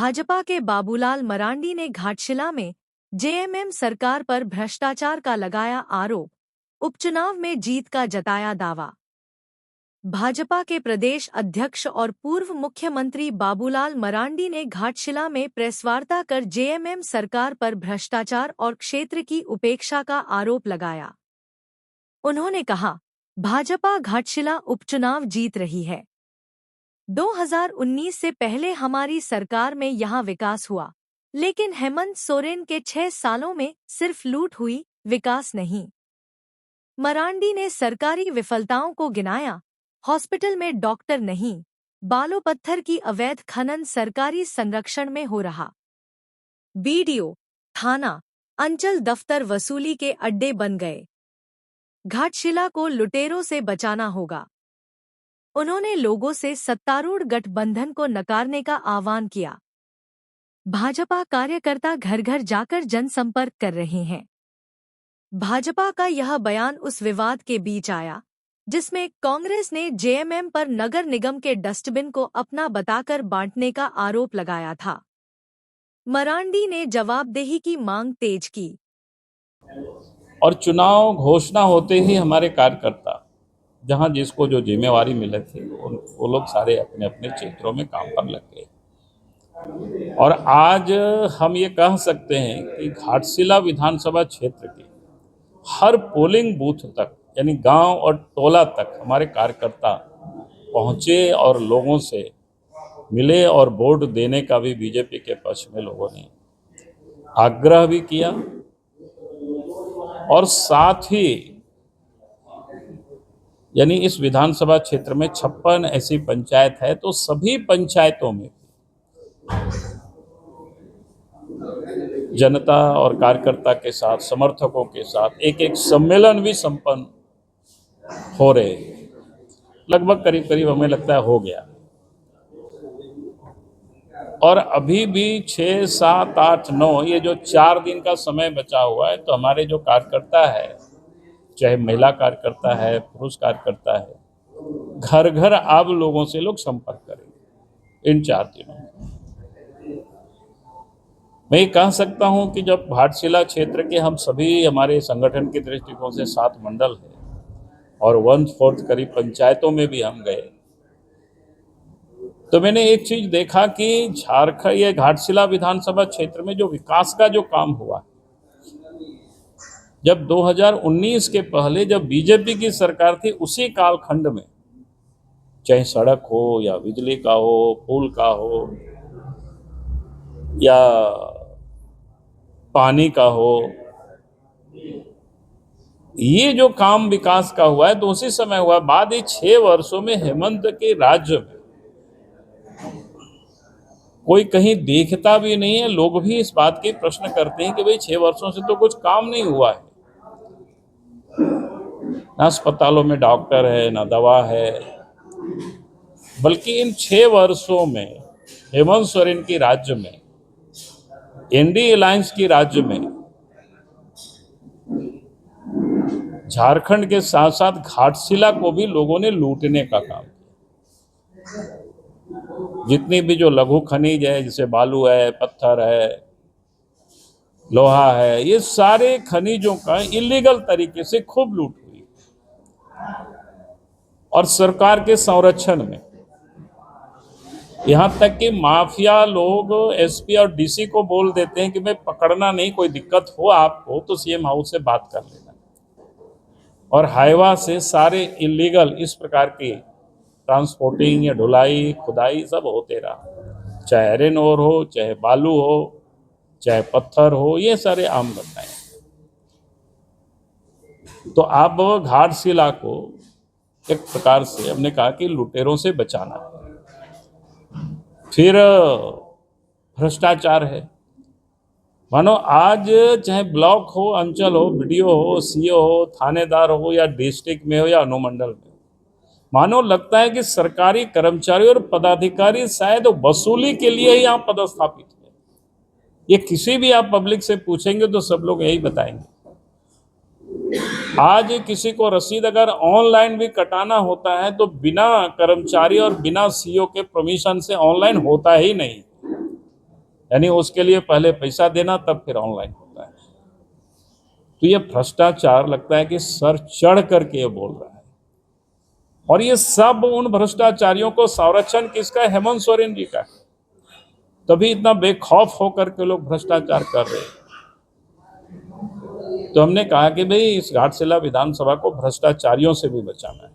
भाजपा के बाबूलाल मरांडी ने घाटशिला में जेएमएम सरकार पर भ्रष्टाचार का लगाया आरोप, उपचुनाव में जीत का जताया दावा। भाजपा के प्रदेश अध्यक्ष और पूर्व मुख्यमंत्री बाबूलाल मरांडी ने घाटशिला में प्रेसवार्ता कर जेएमएम सरकार पर भ्रष्टाचार और क्षेत्र की उपेक्षा का आरोप लगाया। उन्होंने कहा, भाजपा घाटशिला उपचुनाव जीत रही है। 2019 से पहले हमारी सरकार में यहां विकास हुआ, लेकिन हेमंत सोरेन के 6 सालों में सिर्फ लूट हुई, विकास नहीं। मरांडी ने सरकारी विफलताओं को गिनाया। हॉस्पिटल में डॉक्टर नहीं, बालू पत्थर की अवैध खनन सरकारी संरक्षण में हो रहा। बीडीओ, थाना, अंचल दफ्तर वसूली के अड्डे बन गए। घाटशिला को लुटेरों से बचाना होगा। उन्होंने लोगों से सत्तारूढ़ गठबंधन को नकारने का आह्वान किया। भाजपा कार्यकर्ता घर घर जाकर जनसंपर्क कर रहे हैं। भाजपा का यह बयान उस विवाद के बीच आया जिसमें कांग्रेस ने जेएमएम पर नगर निगम के डस्टबिन को अपना बताकर बांटने का आरोप लगाया था। मरांडी ने जवाबदेही की मांग तेज की। और चुनाव घोषणा होते ही हमारे कार्यकर्ता जहां जिसको जो जिम्मेवारी मिले थी वो लोग सारे अपने अपने क्षेत्रों में काम पर लग गए। और आज हम ये कह सकते हैं कि घाटशिला विधानसभा क्षेत्र के हर पोलिंग बूथ तक यानी गांव और टोला तक हमारे कार्यकर्ता पहुंचे और लोगों से मिले और वोट देने का भी बीजेपी के पक्ष में लोगों ने आग्रह भी किया। और साथ ही यानी इस विधानसभा क्षेत्र में 56 ऐसी पंचायत है, तो सभी पंचायतों में जनता और कार्यकर्ता के साथ, समर्थकों के साथ एक एक सम्मेलन भी संपन्न हो रहे हैं। लगभग करीब करीब हमें लगता है हो गया। और अभी भी 6, 7, 8, 9 ये जो 4 दिन का समय बचा हुआ है, तो हमारे जो कार्यकर्ता है, चाहे महिला कार्यकर्ता है, पुरुष कार्यकर्ता है, घर घर अब लोगों से लोग संपर्क करेंगे इन 4 दिनों में। मैं ये कह सकता हूं कि जब घाटशिला क्षेत्र के हम सभी हमारे संगठन के दृष्टिकोण से 7 मंडल है और 1/4 करीब पंचायतों में भी हम गए, तो मैंने एक चीज देखा कि झारखंड ये घाटशिला विधानसभा क्षेत्र में जो विकास का जो काम हुआ, जब 2019 के पहले जब बीजेपी की सरकार थी उसी कालखंड में, चाहे सड़क हो या बिजली का हो, पुल का हो या पानी का हो, ये जो काम विकास का हुआ है तो उसी समय हुआ। बाद ही 6 वर्षों में हेमंत के राज्य में कोई कहीं देखता भी नहीं है। लोग भी इस बात के प्रश्न करते हैं कि भाई 6 वर्षों से तो कुछ काम नहीं हुआ है, ना अस्पतालों में डॉक्टर है, ना दवा है। बल्कि इन 6 वर्षों में हेमंत सोरेन की राज्य में, एनडीए अलायंस की राज्य में झारखंड के साथ साथ घाटशिला को भी लोगों ने लूटने का काम किया। जितनी भी जो लघु खनिज है, जैसे बालू है, पत्थर है, लोहा है, ये सारे खनिजों का इलीगल तरीके से खूब लूट हुई। और सरकार के संरक्षण में यहां तक कि माफिया लोग एसपी और डीसी को बोल देते हैं कि मैं पकड़ना नहीं, कोई दिक्कत हो आपको तो सीएम हाउस से बात कर लेना। और हाईवा से सारे इलीगल इस प्रकार की ट्रांसपोर्टिंग या ढुलाई, खुदाई सब होते रहा, चाहे आयरन ओर हो, चाहे बालू हो, चाहे पत्थर हो, ये सारे आम घटनाएं। तो आप घाटशिला को एक प्रकार से हमने कहा कि लुटेरों से बचाना है। फिर भ्रष्टाचार है। मानो आज चाहे ब्लॉक हो, अंचल हो, बीडीओ हो, सीओ हो, थानेदार हो या डिस्ट्रिक्ट में हो या अनुमंडल में, मानो लगता है कि सरकारी कर्मचारी और पदाधिकारी शायद वसूली के लिए ही यहाँ पदस्थापित है। ये किसी भी आप पब्लिक से पूछेंगे तो सब लोग यही बताएंगे। आज किसी को रसीद अगर ऑनलाइन भी कटाना होता है तो बिना कर्मचारी और बिना सीओ के परमिशन से ऑनलाइन होता ही नहीं। यानी उसके लिए पहले पैसा देना तब फिर ऑनलाइन होता है। तो ये भ्रष्टाचार लगता है कि सर चढ़ करके ये बोल रहा है, और ये सब उन भ्रष्टाचारियों को संरक्षण किसका है? हेमंत सोरेन जी का। तभी इतना बेखौफ होकर के लोग भ्रष्टाचार कर रहे हैं। तो हमने कहा कि भाई इस घाटशिला विधानसभा को भ्रष्टाचारियों से भी बचाना है।